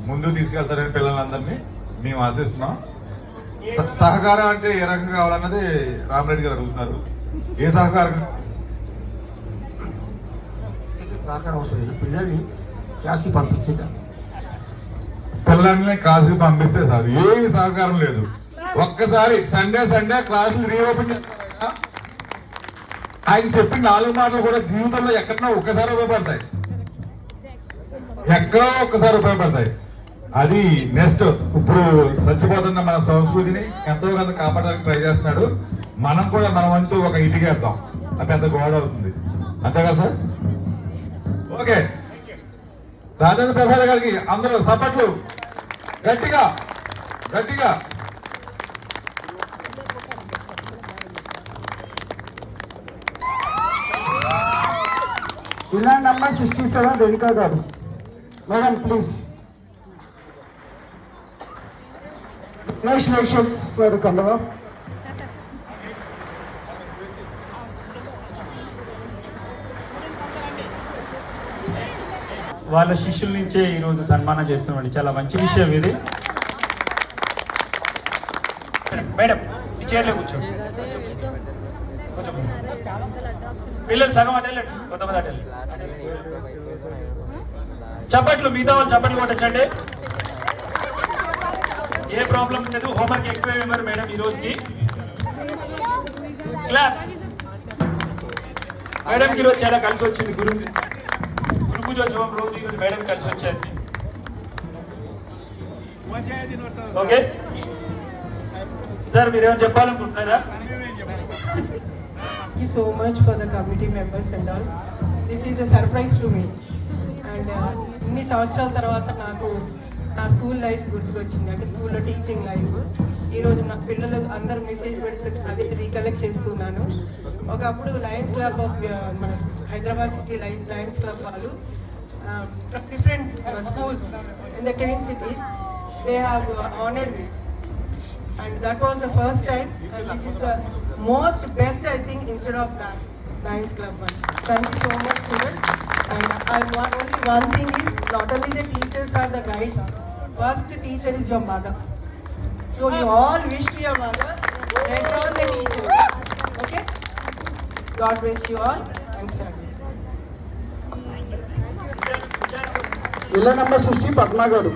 ముందుకు తీసుకెళ్తారని పిల్లలందరినీ మేము ఆశిస్తున్నాం. సహకారం అంటే ఏ రకంగా కావాలన్నది రామరెడ్డి గారు అడుగుతున్నారు. ఏ సహకారం? పిల్లల్ని క్లాస్కి పంపించేదా? పిల్లల్ని క్లాసుకి పంపిస్తే సార్ ఏమి సహకారం లేదు. ఒక్కసారి సండే క్లాసులు రీఓపెన్ చేస్తారా? ఆయన చెప్పిన 4 మాటలు కూడా జీవితంలో ఎక్కడో ఒక్కసారి ఉపయోగపడతాయి, ఎక్కడో ఒక్కసారి ఉపయోగపడతాయి. అది నెక్స్ట్ ఇప్పుడు చచ్చిపోతున్న మన సంస్కృతిని ఎంతో కొంత కాపాడడానికి ట్రై చేస్తున్నాడు. మనం కూడా మన వంతు ఒక ఇటుకేద్దాం, అది పెద్ద గోడ అవుతుంది. అంతే కదా సార్? ఓకే, రాజేంద్ర ప్రసాద్ గారికి అందరూ సపట్లు గట్టిగా గట్టిగా. ఇలా నంబర్ 67 రేణుకా గారు. Madam please. కంగ్రాచులేషన్స్ ఫర్ కండవా. వాళ్ళ శిష్యుల నుంచే ఈరోజు సన్మానం చేస్తున్నామండి. చాలా మంచి విషయం ఇది. మేడం ఈ చైర్లో కూర్చోండి. కొంచెం పిల్లలు సగం అటు వెళ్ళండి, కొంతమంది అటు వెళ్ళండి. చప్పట్లు, మిగతా వాళ్ళు చప్పట్లు కొట్టచ్చండి. ఏ ప్రాబ్లం లేదు. హోంవర్క్ ఎక్కువ ఇవ్వరు మేడం ఈ రోజుకి. క్లాప్. మేడంకి ఈరోజు చాలా కలిసి వచ్చింది. గురు పూజోత్సవం రోజు ఈరోజు మేడం కలిసి వచ్చేది. ఓకే సార్, మీరేమైనా చెప్పాలనుకుంటున్నారా? Thank you so much for the committee members and all. This is a surprise to me. And ఇన్ని సంవత్సరాల తర్వాత నాకు నా స్కూల్ లైఫ్ గుర్తుకొచ్చింది. అంటే స్కూల్లో టీచింగ్ లైఫ్. ఈరోజు నా పిల్లలు అందరు మెసేజ్ పెడుతూ అదే రీకలెక్ట్ చేస్తున్నాను. ఒకప్పుడు లయన్స్ క్లబ్ ఆఫ్ మన హైదరాబాద్ సిటీ లయన్స్ క్లబ్ వాళ్ళు different schools in the 10 cities, they have honored me. And that was the first time, and this is the most best, I think, instead of that Lions Club one. Thank you so much, children. And I want only one thing is, not only the teachers are the guides, first teacher is your mother. So you all wish to your mother, later on the teachers. Okay? God bless you all. Thanks, Dad. ఇలా number 60 Padma గారు.